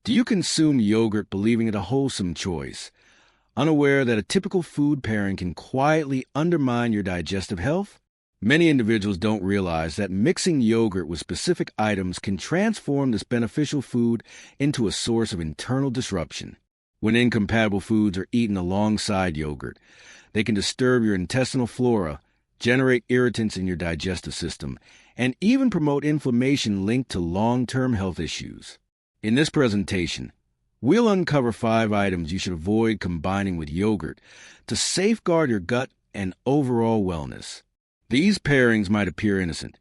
Do you consume yogurt believing it a wholesome choice, unaware that a typical food pairing can quietly undermine your digestive health? Many individuals don't realize that mixing yogurt with specific items can transform this beneficial food into a source of internal disruption. When incompatible foods are eaten alongside yogurt, they can disturb your intestinal flora, generate irritants in your digestive system, and even promote inflammation linked to long-term health issues. In this presentation, we'll uncover 5 items you should avoid combining with yogurt to safeguard your gut and overall wellness. These pairings might appear innocent,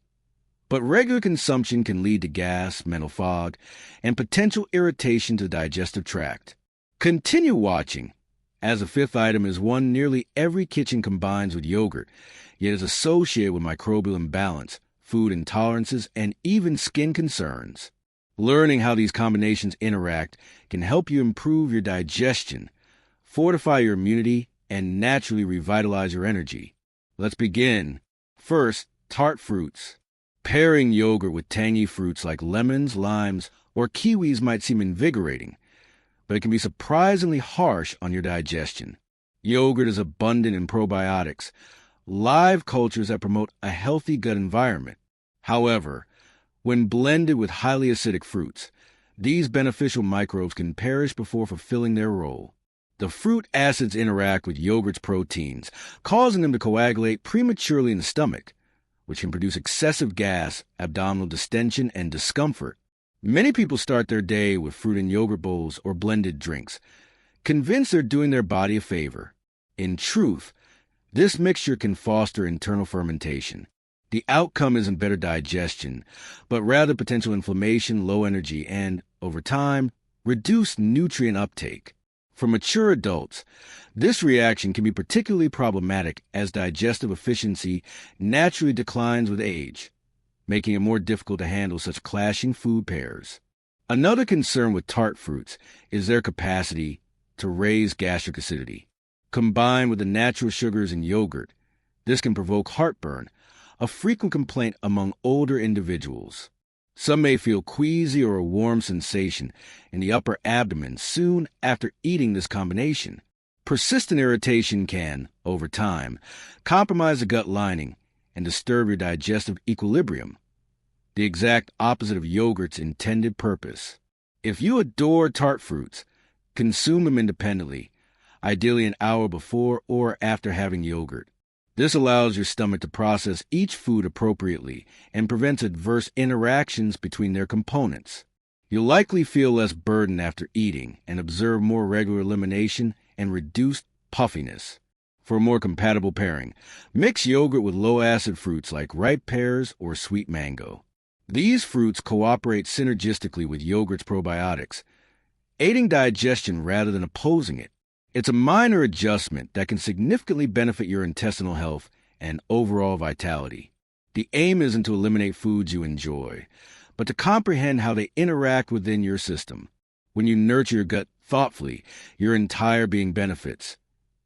but regular consumption can lead to gas, mental fog, and potential irritation to the digestive tract. Continue watching, as the 5th item is one nearly every kitchen combines with yogurt, yet is associated with microbial imbalance, food intolerances, and even skin concerns. Learning how these combinations interact can help you improve your digestion, fortify your immunity, and naturally revitalize your energy. Let's begin. First, tart fruits. Pairing yogurt with tangy fruits like lemons, limes, or kiwis might seem invigorating, but it can be surprisingly harsh on your digestion. Yogurt is abundant in probiotics, live cultures that promote a healthy gut environment. However, when blended with highly acidic fruits, these beneficial microbes can perish before fulfilling their role. The fruit acids interact with yogurt's proteins, causing them to coagulate prematurely in the stomach, which can produce excessive gas, abdominal distension, and discomfort. Many people start their day with fruit and yogurt bowls or blended drinks, convinced they're doing their body a favor. In truth, this mixture can foster internal fermentation. The outcome isn't better digestion, but rather potential inflammation, low energy, and, over time, reduced nutrient uptake. For mature adults, this reaction can be particularly problematic as digestive efficiency naturally declines with age, making it more difficult to handle such clashing food pairs. Another concern with tart fruits is their capacity to raise gastric acidity. Combined with the natural sugars in yogurt, this can provoke heartburn, a frequent complaint among older individuals. Some may feel queasy or a warm sensation in the upper abdomen soon after eating this combination. Persistent irritation can, over time, compromise the gut lining and disturb your digestive equilibrium, the exact opposite of yogurt's intended purpose. If you adore tart fruits, consume them independently, ideally an hour before or after having yogurt. This allows your stomach to process each food appropriately and prevents adverse interactions between their components. You'll likely feel less burden after eating and observe more regular elimination and reduced puffiness. For a more compatible pairing, mix yogurt with low-acid fruits like ripe pears or sweet mango. These fruits cooperate synergistically with yogurt's probiotics, aiding digestion rather than opposing it. It's a minor adjustment that can significantly benefit your intestinal health and overall vitality. The aim isn't to eliminate foods you enjoy, but to comprehend how they interact within your system. When you nurture your gut thoughtfully, your entire being benefits.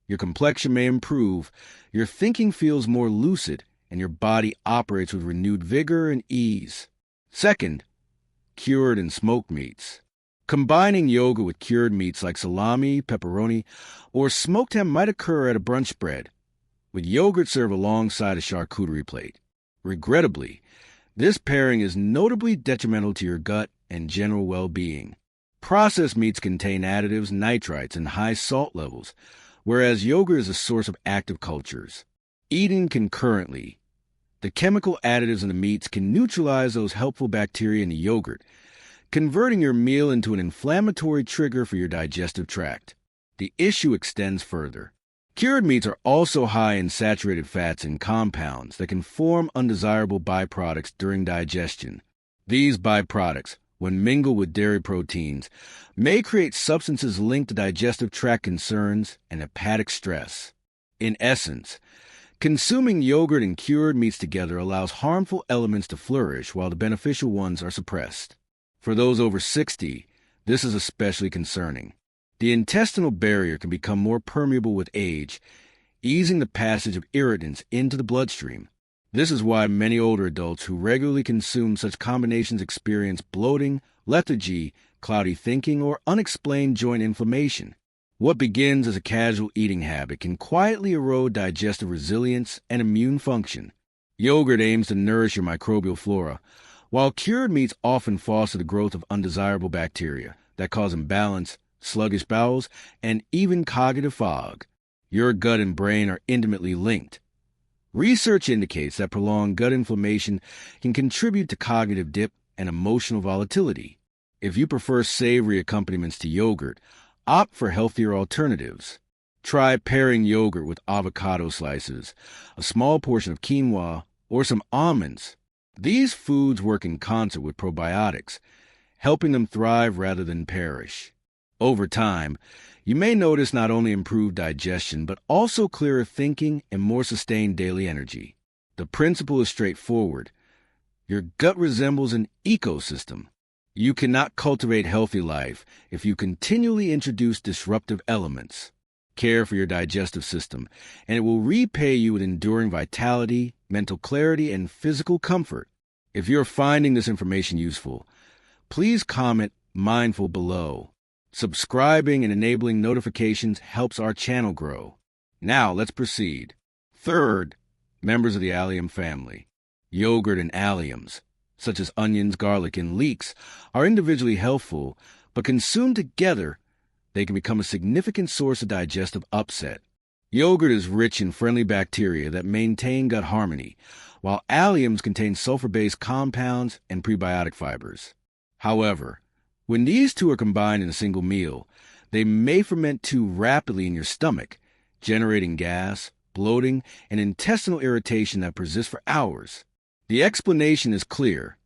Your complexion may improve, your thinking feels more lucid, and your body operates with renewed vigor and ease. Second, cured and smoked meats. Combining yogurt with cured meats like salami, pepperoni, or smoked ham might occur at a brunch spread, with yogurt served alongside a charcuterie plate. Regrettably, this pairing is notably detrimental to your gut and general well-being. Processed meats contain additives, nitrites, and high salt levels, whereas yogurt is a source of active cultures. Eating concurrently, the chemical additives in the meats can neutralize those helpful bacteria in the yogurt, converting your meal into an inflammatory trigger for your digestive tract. The issue extends further. Cured meats are also high in saturated fats and compounds that can form undesirable byproducts during digestion. These byproducts, when mingled with dairy proteins, may create substances linked to digestive tract concerns and hepatic stress. In essence, consuming yogurt and cured meats together allows harmful elements to flourish while the beneficial ones are suppressed. For those over 60, this is especially concerning. The intestinal barrier can become more permeable with age, easing the passage of irritants into the bloodstream. This is why many older adults who regularly consume such combinations experience bloating, lethargy, cloudy thinking, or unexplained joint inflammation. What begins as a casual eating habit can quietly erode digestive resilience and immune function. Yogurt aims to nourish your microbial flora, while cured meats often foster the growth of undesirable bacteria that cause imbalance, sluggish bowels, and even cognitive fog. Your gut and brain are intimately linked. Research indicates that prolonged gut inflammation can contribute to cognitive dip and emotional volatility. If you prefer savory accompaniments to yogurt, opt for healthier alternatives. Try pairing yogurt with avocado slices, a small portion of quinoa, or some almonds. These foods work in concert with probiotics, helping them thrive rather than perish. Over time, you may notice not only improved digestion, but also clearer thinking and more sustained daily energy. The principle is straightforward. Your gut resembles an ecosystem. You cannot cultivate healthy life if you continually introduce disruptive elements. Care for your digestive system, and it will repay you with enduring vitality, mental clarity, and physical comfort. If you're finding this information useful, please comment mindful below. Subscribing and enabling notifications helps our channel grow. Now let's proceed. Third, members of the allium family. Yogurt and alliums, such as onions, garlic, and leeks, are individually healthful, but consumed together, they can become a significant source of digestive upset. Yogurt is rich in friendly bacteria that maintain gut harmony, while alliums contain sulfur-based compounds and prebiotic fibers. However, when these two are combined in a single meal, they may ferment too rapidly in your stomach, generating gas, bloating, and intestinal irritation that persists for hours. The explanation is clear.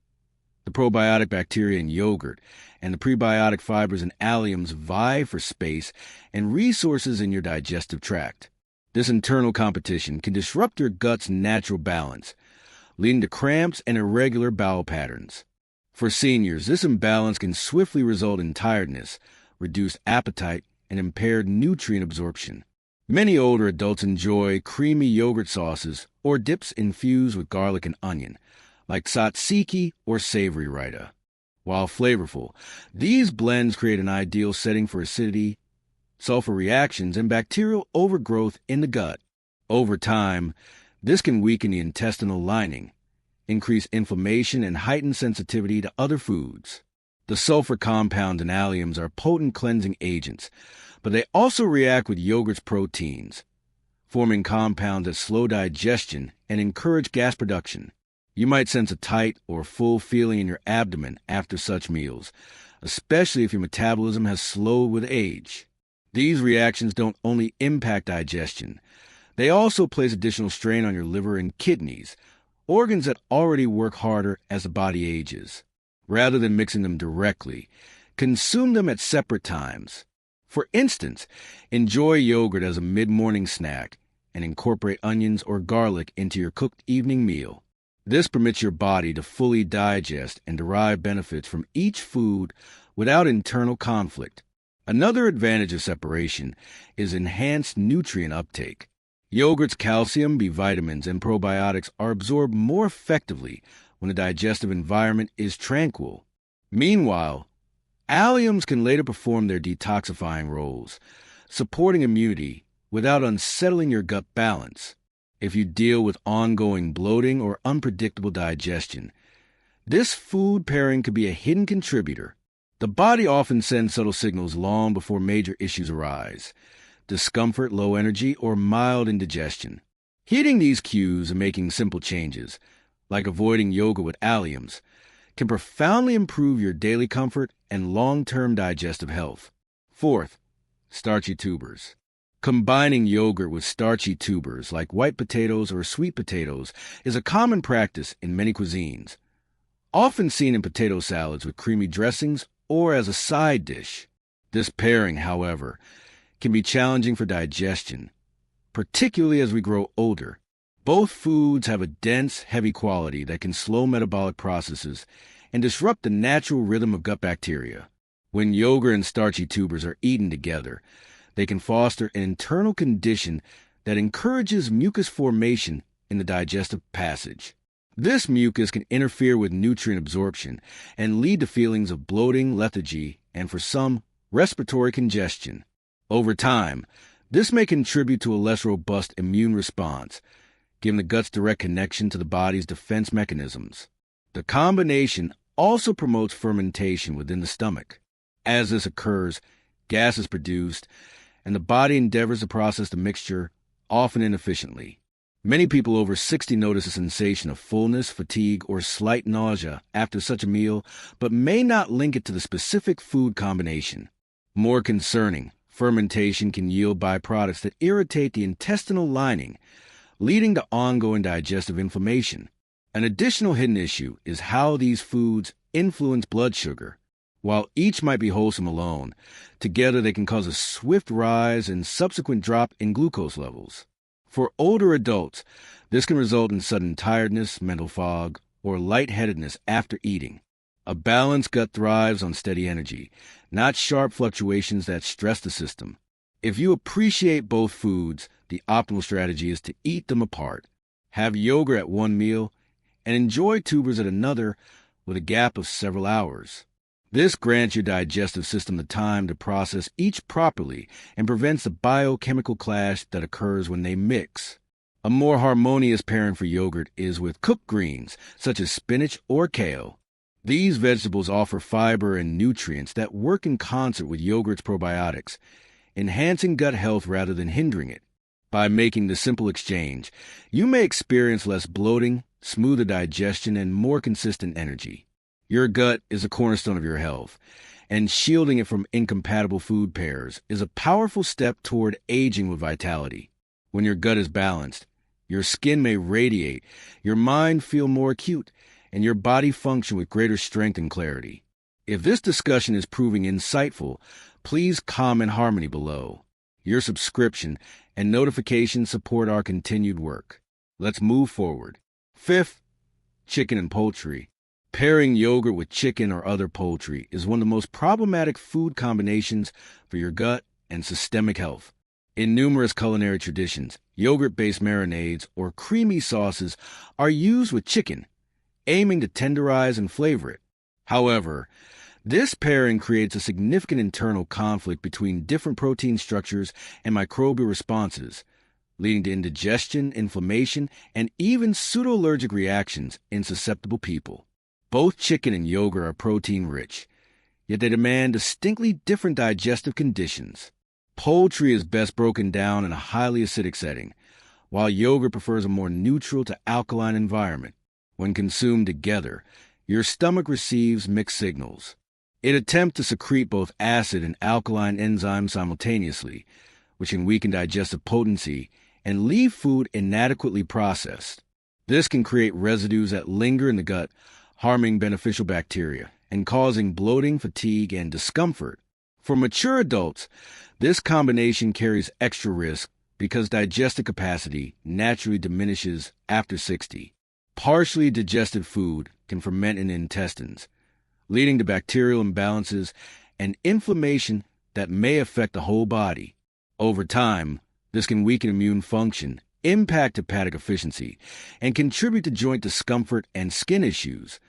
The probiotic bacteria in yogurt and the prebiotic fibers in alliums vie for space and resources in your digestive tract. This internal competition can disrupt your gut's natural balance, leading to cramps and irregular bowel patterns. For seniors, this imbalance can swiftly result in tiredness, reduced appetite, and impaired nutrient absorption. Many older adults enjoy creamy yogurt sauces or dips infused with garlic and onion, like tzatziki or savory raita. While flavorful, these blends create an ideal setting for acidity, sulfur reactions, and bacterial overgrowth in the gut. Over time, this can weaken the intestinal lining, increase inflammation, and heighten sensitivity to other foods. The sulfur compounds in alliums are potent cleansing agents, but they also react with yogurt's proteins, forming compounds that slow digestion and encourage gas production. You might sense a tight or full feeling in your abdomen after such meals, especially if your metabolism has slowed with age. These reactions don't only impact digestion, they also place additional strain on your liver and kidneys, organs that already work harder as the body ages. Rather than mixing them directly, consume them at separate times. For instance, enjoy yogurt as a mid-morning snack and incorporate onions or garlic into your cooked evening meal. This permits your body to fully digest and derive benefits from each food without internal conflict. Another advantage of separation is enhanced nutrient uptake. Yogurt's calcium, B vitamins, and probiotics are absorbed more effectively when the digestive environment is tranquil. Meanwhile, alliums can later perform their detoxifying roles, supporting immunity without unsettling your gut balance. If you deal with ongoing bloating or unpredictable digestion, this food pairing could be a hidden contributor. The body often sends subtle signals long before major issues arise: discomfort, low energy, or mild indigestion. Heeding these cues and making simple changes, like avoiding yogurt with alliums, can profoundly improve your daily comfort and long-term digestive health. Fourth, starchy tubers. Combining yogurt with starchy tubers like white potatoes or sweet potatoes is a common practice in many cuisines, often seen in potato salads with creamy dressings or as a side dish. This pairing, however, can be challenging for digestion, particularly as we grow older. Both foods have a dense, heavy quality that can slow metabolic processes and disrupt the natural rhythm of gut bacteria. When yogurt and starchy tubers are eaten together, they can foster an internal condition that encourages mucus formation in the digestive passage. This mucus can interfere with nutrient absorption and lead to feelings of bloating, lethargy, and for some, respiratory congestion. Over time, this may contribute to a less robust immune response, giving the gut's direct connection to the body's defense mechanisms. The combination also promotes fermentation within the stomach. As this occurs, gas is produced, and the body endeavors to process the mixture, often inefficiently. Many people over 60 notice a sensation of fullness, fatigue, or slight nausea after such a meal, but may not link it to the specific food combination. More concerning, fermentation can yield byproducts that irritate the intestinal lining, leading to ongoing digestive inflammation. An additional hidden issue is how these foods influence blood sugar. While each might be wholesome alone, together they can cause a swift rise and subsequent drop in glucose levels. For older adults, this can result in sudden tiredness, mental fog, or lightheadedness after eating. A balanced gut thrives on steady energy, not sharp fluctuations that stress the system. If you appreciate both foods, the optimal strategy is to eat them apart. Have yogurt at one meal and enjoy tubers at another with a gap of several hours. This grants your digestive system the time to process each properly and prevents the biochemical clash that occurs when they mix. A more harmonious pairing for yogurt is with cooked greens, such as spinach or kale. These vegetables offer fiber and nutrients that work in concert with yogurt's probiotics, enhancing gut health rather than hindering it. By making the simple exchange, you may experience less bloating, smoother digestion, and more consistent energy. Your gut is a cornerstone of your health, and shielding it from incompatible food pairs is a powerful step toward aging with vitality. When your gut is balanced, your skin may radiate, your mind feel more acute, and your body function with greater strength and clarity. If this discussion is proving insightful, please comment harmony below. Your subscription and notifications support our continued work. Let's move forward. Fifth, chicken and poultry. Pairing yogurt with chicken or other poultry is one of the most problematic food combinations for your gut and systemic health. In numerous culinary traditions, yogurt-based marinades or creamy sauces are used with chicken, aiming to tenderize and flavor it. However, this pairing creates a significant internal conflict between different protein structures and microbial responses, leading to indigestion, inflammation, and even pseudo-allergic reactions in susceptible people. Both chicken and yogurt are protein-rich, yet they demand distinctly different digestive conditions. Poultry is best broken down in a highly acidic setting, while yogurt prefers a more neutral to alkaline environment. When consumed together, your stomach receives mixed signals. It attempts to secrete both acid and alkaline enzymes simultaneously, which can weaken digestive potency and leave food inadequately processed. This can create residues that linger in the gut, harming beneficial bacteria and causing bloating, fatigue, and discomfort. For mature adults, this combination carries extra risk because digestive capacity naturally diminishes after 60. Partially digested food can ferment in the intestines, leading to bacterial imbalances and inflammation that may affect the whole body. Over time, this can weaken immune function, impact hepatic efficiency, and contribute to joint discomfort and skin issues,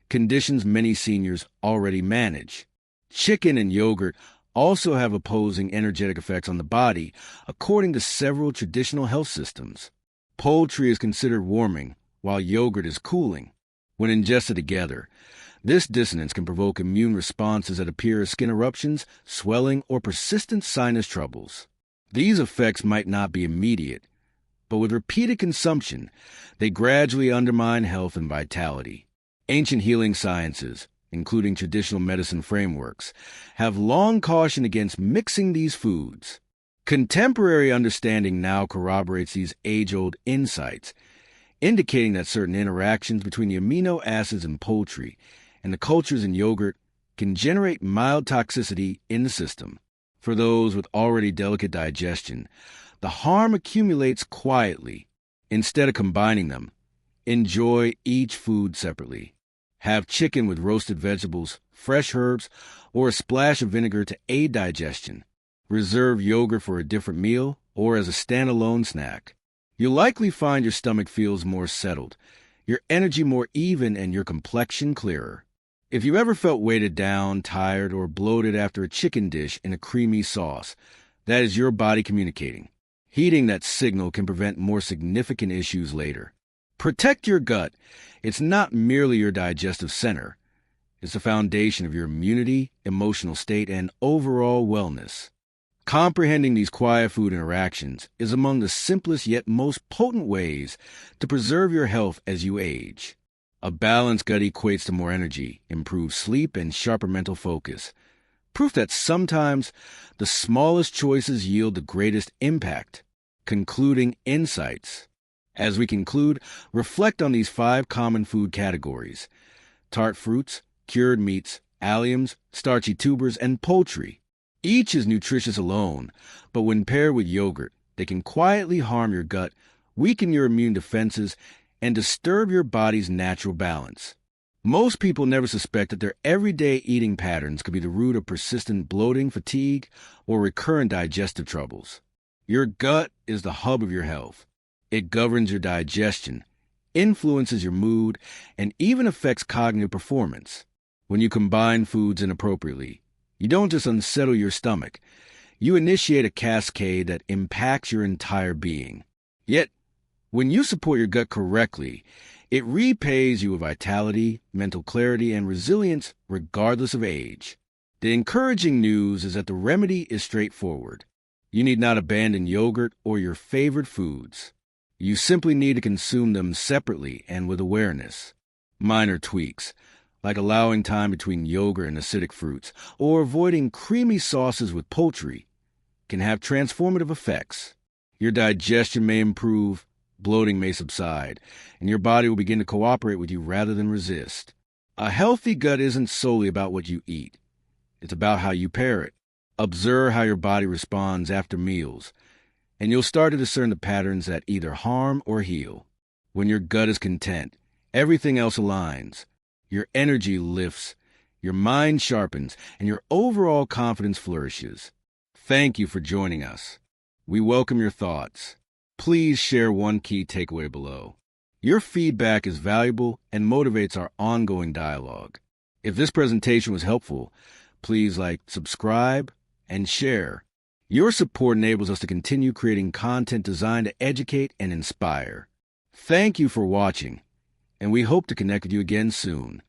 conditions many seniors already manage. Chicken and yogurt also have opposing energetic effects on the body, according to several traditional health systems. Poultry is considered warming, while yogurt is cooling. When ingested together, this dissonance can provoke immune responses that appear as skin eruptions, swelling, or persistent sinus troubles. These effects might not be immediate, but with repeated consumption, they gradually undermine health and vitality. Ancient healing sciences, including traditional medicine frameworks, have long cautioned against mixing these foods. Contemporary understanding now corroborates these age-old insights, indicating that certain interactions between the amino acids in poultry and the cultures in yogurt can generate mild toxicity in the system. For those with already delicate digestion, the harm accumulates quietly. Instead of combining them, enjoy each food separately. Have chicken with roasted vegetables, fresh herbs, or a splash of vinegar to aid digestion. Reserve yogurt for a different meal or as a standalone snack. You'll likely find your stomach feels more settled, your energy more even, and your complexion clearer. If you ever felt weighted down, tired, or bloated after a chicken dish in a creamy sauce, that is your body communicating. Heeding that signal can prevent more significant issues later. Protect your gut. It's not merely your digestive center. It's the foundation of your immunity, emotional state, and overall wellness. Comprehending these quiet food interactions is among the simplest yet most potent ways to preserve your health as you age. A balanced gut equates to more energy, improved sleep, and sharper mental focus. Proof that sometimes the smallest choices yield the greatest impact. Concluding insights. As we conclude, reflect on these 5 common food categories: tart fruits, cured meats, alliums, starchy tubers, and poultry. Each is nutritious alone, but when paired with yogurt, they can quietly harm your gut, weaken your immune defenses, and disturb your body's natural balance. Most people never suspect that their everyday eating patterns could be the root of persistent bloating, fatigue, or recurrent digestive troubles. Your gut is the hub of your health. It governs your digestion, influences your mood, and even affects cognitive performance. When you combine foods inappropriately, you don't just unsettle your stomach, you initiate a cascade that impacts your entire being. Yet, when you support your gut correctly, it repays you with vitality, mental clarity, and resilience regardless of age. The encouraging news is that the remedy is straightforward. You need not abandon yogurt or your favorite foods. You simply need to consume them separately and with awareness. Minor tweaks, like allowing time between yogurt and acidic fruits, or avoiding creamy sauces with poultry, can have transformative effects. Your digestion may improve, bloating may subside, and your body will begin to cooperate with you rather than resist. A healthy gut isn't solely about what you eat. It's about how you pair it. Observe how your body responds after meals, and you'll start to discern the patterns that either harm or heal. When your gut is content, everything else aligns. Your energy lifts, your mind sharpens, and your overall confidence flourishes. Thank you for joining us. We welcome your thoughts. Please share one key takeaway below. Your feedback is valuable and motivates our ongoing dialogue. If this presentation was helpful, please subscribe, and share. Your support enables us to continue creating content designed to educate and inspire. Thank you for watching, and we hope to connect with you again soon.